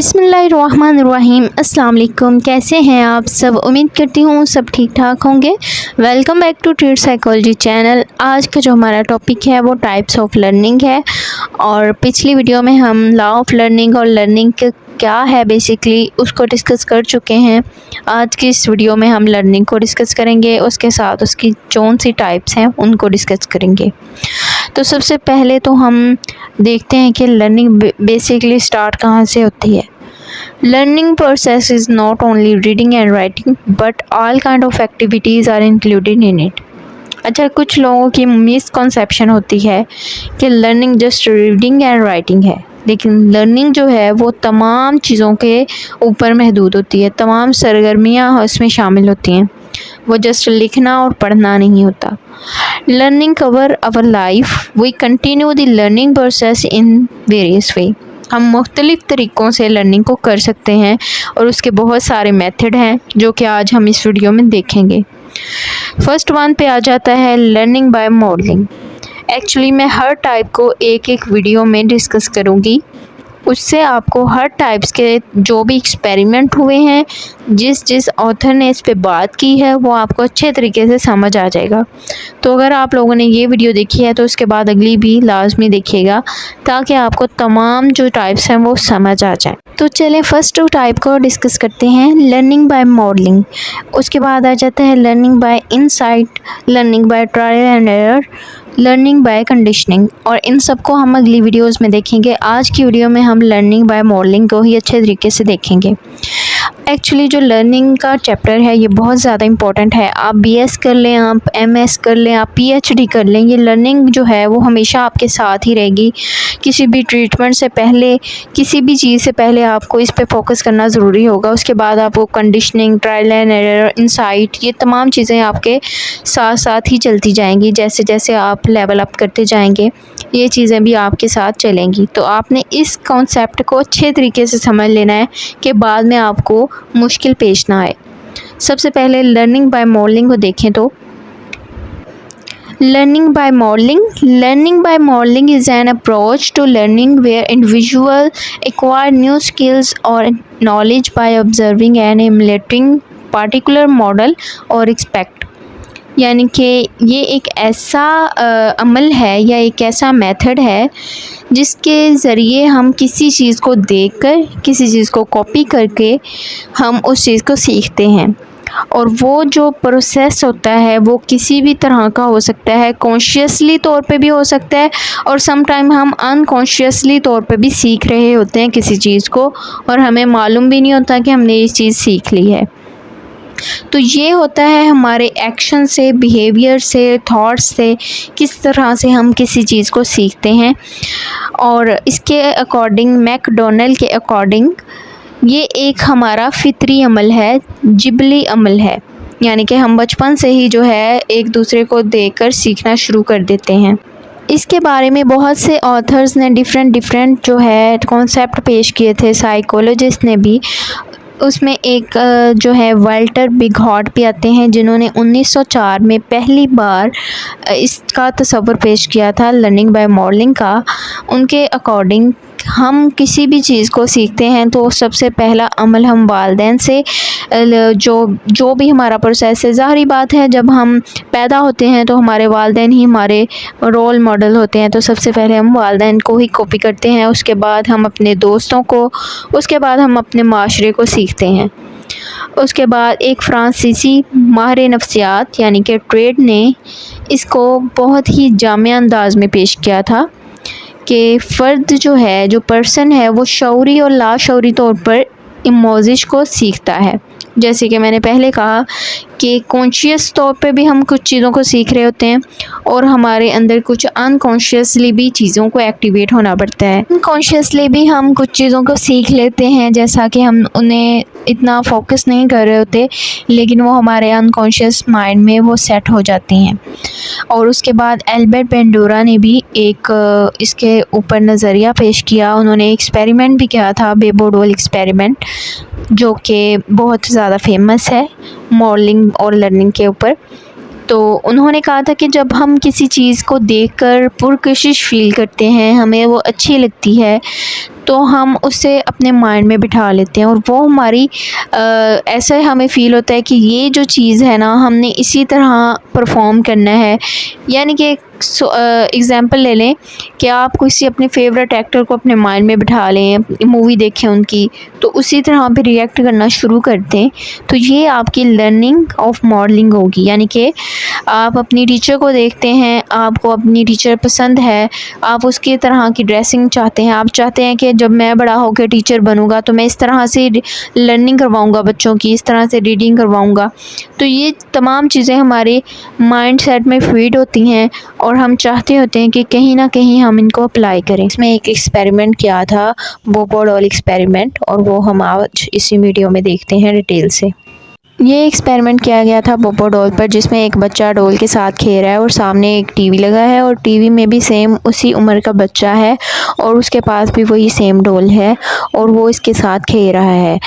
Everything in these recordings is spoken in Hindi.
बिस्मिल्लाहिर्रहमानिर्रहीम। अस्सलाम वालेकुम। कैसे हैं आप सब? उम्मीद करती हूँ सब ठीक ठाक होंगे। Welcome back to Treat Psychology channel. आज का जो हमारा टॉपिक है वो टाइप्स ऑफ लर्निंग है, और पिछली वीडियो में हम लॉ ऑफ लर्निंग और लर्निंग क्या है बेसिकली उसको डिस्कस कर चुके हैं। आज की इस वीडियो में हम लर्निंग को डिस्कस करेंगे, उसके साथ उसकी कौन सी टाइप्स हैं उनको डिस्कस करेंगे। तो सबसे पहले तो हम देखते हैं कि लर्निंग बेसिकली स्टार्ट कहाँ से होती है। Learning process is not only reading and writing but all kind of activities are included in it. अच्छा, कुछ लोगों की मिसकंसेप्शन होती है कि learning just reading and writing है, लेकिन लर्निंग जो है वो तमाम चीज़ों के ऊपर महदूद होती है। तमाम सरगर्मियाँ इसमें शामिल होती हैं, वो जस्ट लिखना और पढ़ना नहीं होता। Learning cover our life, we continue the learning process in various way. हम मुख्तलिफ़ तरीक़ों से लर्निंग को कर सकते हैं और उसके बहुत सारे मेथड हैं जो कि आज हम इस वीडियो में देखेंगे। फर्स्ट वन पे आ जाता है लर्निंग बाय मॉडलिंग। एक्चुअली मैं हर टाइप को एक एक वीडियो में डिस्कस करूँगी, उससे आपको हर टाइप्स के जो भी एक्सपेरिमेंट हुए हैं, जिस ऑथर ने इस पे बात की है, वो आपको अच्छे तरीके से समझ आ जाएगा। तो अगर आप लोगों ने ये वीडियो देखी है तो उसके बाद अगली भी लाजमी देखिएगा, ताकि आपको तमाम जो टाइप्स हैं वो समझ आ जाए। तो चलें फर्स्ट टाइप को डिस्कस करते हैं, लर्निंग बाय मॉडलिंग। उसके बाद आ जाता है learning by insight, learning by trial and error, learning by conditioning, और इन सब को हम अगली वीडियोस में देखेंगे। आज की वीडियो में हम लर्निंग बाय मॉडलिंग को ही अच्छे तरीके से देखेंगे। एक्चुअली जो लर्निंग का चैप्टर है ये बहुत ज़्यादा इम्पॉर्टेंट है। आप बीएस कर लें, आप एमएस कर लें, आप पीएचडी कर लें, ये लर्निंग जो है वो हमेशा आपके साथ ही रहेगी। किसी भी ट्रीटमेंट से पहले, किसी भी चीज़ से पहले आपको इस पे फोकस करना ज़रूरी होगा। उसके बाद आपको conditioning, trial and error, insight, ये तमाम चीज़ें आपके साथ साथ ही चलती जाएंगी। जैसे जैसे आप लेवल अप करते जाएंगे ये चीज़ें भी आपके साथ चलेंगी। तो आपने इस कॉन्सेप्ट को अच्छे तरीके से समझ लेना है कि बाद में आपको मुश्किल पेश ना आए। सबसे पहले लर्निंग बाय मॉडलिंग को देखें तो learning by modelling is an approach to learning where individual acquire new skills or knowledge by observing and emulating particular model or aspect। यानी कि ये एक ऐसा अमल है या एक ऐसा मेथड है जिसके ज़रिए हम किसी चीज़ को देखकर, किसी चीज़ को कॉपी करके हम उस चीज़ को सीखते हैं। और वो जो प्रोसेस होता है वो किसी भी तरह का हो सकता है, कॉन्शियसली तौर पे भी हो सकता है, और सम टाइम हम अनकॉन्शियसली तौर पे भी सीख रहे होते हैं किसी चीज़ को, और हमें मालूम भी नहीं होता कि हमने ये चीज़ सीख ली है। तो ये होता है हमारे एक्शन से, बिहेवियर से, थॉट्स से, किस तरह से हम किसी चीज़ को सीखते हैं। और इसके अकॉर्डिंग, मैकडोनल्ड के अकॉर्डिंग, ये एक हमारा फितरी अमल है, जिबली अमल है। यानी कि हम बचपन से ही जो है एक दूसरे को देखकर सीखना शुरू कर देते हैं। इसके बारे में बहुत से ऑथर्स ने डिफरेंट जो है कॉन्सेप्ट पेश किए थे, साइकोलॉजिस्ट ने भी। उसमें एक जो है वाल्टर बिघॉट भी आते हैं, जिन्होंने 1904 में पहली बार इसका तस्वर पेश किया था लर्निंग बाय मॉडलिंग का। उनके अकॉर्डिंग हम किसी भी चीज़ को सीखते हैं तो सबसे पहला अमल हम वालिदैन से, जो भी हमारा प्रोसेस है, ज़ाहिरी बात है जब हम पैदा होते हैं तो हमारे वालिदैन ही हमारे रोल मॉडल होते हैं। तो सबसे पहले हम वालिदैन को ही कॉपी करते हैं, उसके बाद हम अपने दोस्तों को, उसके बाद हम अपने माशरे को सीखते हैं। उसके बाद एक फ्रांसीसी माहिर नफ्सियात यानी कि ट्रेड ने इसको बहुत ही जामिया अंदाज में पेश किया था कि फ़र्द जो है, जो पर्सन है, वो शऊरी और लाशऊरी तौर पर इमोजिश को सीखता है। जैसे कि मैंने पहले कहा कि कॉन्शियस तौर पे भी हम कुछ चीज़ों को सीख रहे होते हैं, और हमारे अंदर कुछ अनकॉन्शियसली भी चीज़ों को एक्टिवेट होना पड़ता है। अनकॉन्शियसली भी हम कुछ चीज़ों को सीख लेते हैं, जैसा कि हम उन्हें इतना फोकस नहीं कर रहे होते, लेकिन वो हमारे अनकॉन्शियस माइंड में वो सेट हो जाती हैं। और उसके बाद एल्बर्ट बेंडोरा ने भी एक इसके ऊपर नज़रिया पेश किया। उन्होंने एक्सपेरिमेंट भी किया था, बेबोडोल एक्सपेरिमेंट, जो कि बहुत ज़्यादा फेमस है मॉडलिंग और लर्निंग के ऊपर। तो उन्होंने कहा था कि जब हम किसी चीज़ को देखकर पुरकशिश फ़ील करते हैं, हमें वो अच्छी लगती है, तो हम उसे अपने माइंड में बिठा लेते हैं और वो हमारी ऐसा हमें फ़ील होता है कि ये जो चीज़ है ना, हमने इसी तरह परफ़ॉर्म करना है। यानी कि एग्ज़ाम्पल ले लें कि आप किसी अपने फ़ेवरेट एक्टर को अपने माइंड में बिठा लें, मूवी देखें उनकी, तो उसी तरह पे रिएक्ट करना शुरू कर दें, तो ये आपकी लर्निंग ऑफ मॉडलिंग होगी। यानी कि आप अपनी टीचर को देखते हैं, आपको अपनी टीचर पसंद है, आप उसकी तरह की ड्रेसिंग चाहते हैं, आप चाहते हैं कि जब मैं बड़ा होकर टीचर बनूँगा तो मैं इस तरह से लर्निंग करवाऊँगा बच्चों की, इस तरह से रीडिंग करवाऊँगा। तो ये तमाम चीज़ें हमारे माइंड सेट में फ़ीड होती हैं और हम चाहते होते हैं कि कहीं न कहीं हम इनको अप्लाई करें। इसमें एक एक्सपेरिमेंट किया था, बोबो डॉल एक्सपेरिमेंट, और वो हम आज इसी वीडियो में देखते हैं डिटेल से। ये एक्सपेरिमेंट किया गया था बोबो डॉल पर, जिसमें एक बच्चा डॉल के साथ खेल रहा है और सामने एक टीवी लगा है और टीवी में भी सेम उसी उम्र का बच्चा है और उसके पास भी वही सेम डॉल है और वो इसके साथ खेल रहा है।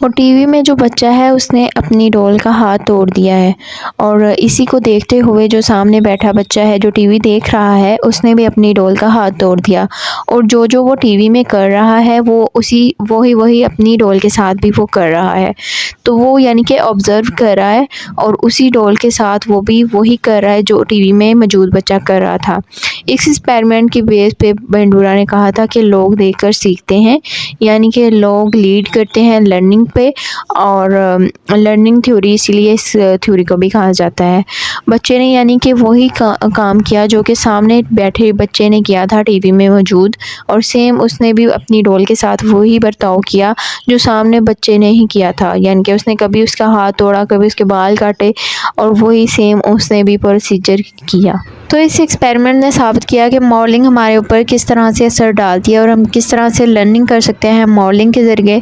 और टीवी में जो बच्चा है उसने अपनी डॉल का हाथ तोड़ दिया है और इसी को देखते हुए जो सामने बैठा बच्चा है जो टीवी देख रहा है, उसने भी अपनी डॉल का हाथ तोड़ दिया और जो जो वो टीवी में कर रहा है वो वही अपनी डॉल के साथ भी वो कर रहा है। तो वो यानी कि ऑब्ज़र्व कर रहा है और उसी डॉल के साथ वो भी वही कर रहा है जो टीवी में मौजूद बच्चा कर रहा था। इस एक्सपेरिमेंट की बेस पे बंडूरा ने कहा था कि लोग देखकर सीखते हैं, यानी कि लोग लीड करते हैं लर्निंग पे, और लर्निंग थ्योरी इसीलिए इस थ्योरी को भी कहा जाता है। बच्चे ने यानी कि वही काम किया जो कि सामने बैठे बच्चे ने किया था टीवी में मौजूद, और सेम उसने भी अपनी डॉल के साथ वही बर्ताव किया जो सामने बच्चे ने ही किया था। यानी कि उसने कभी उसका हाथ तोड़ा, कभी उसके बाल काटे, और वही सेम उसने भी प्रोसीजर किया। तो इस एक्सपेरिमेंट ने साबित किया कि मॉडलिंग हमारे ऊपर किस तरह से असर डालती है और हम किस तरह से लर्निंग कर सकते हैं मॉडलिंग के ज़रिए।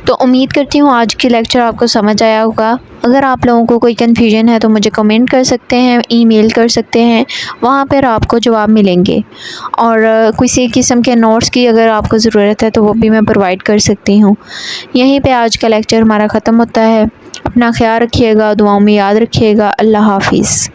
तो उम्मीद करती हूँ आज की लेक्चर आपको समझ आया होगा। अगर आप लोगों को कोई कन्फ्यूजन है तो मुझे कमेंट कर सकते हैं, ईमेल कर सकते हैं, वहाँ पर आपको जवाब मिलेंगे। और किसी किस्म के नोट्स की अगर आपको ज़रूरत है तो वो भी मैं प्रोवाइड कर सकती हूँ। यहीं पे आज का लेक्चर हमारा ख़त्म होता है। अपना ख्याल रखिएगा, दुआओं में याद रखिएगा। अल्लाह हाफिज़।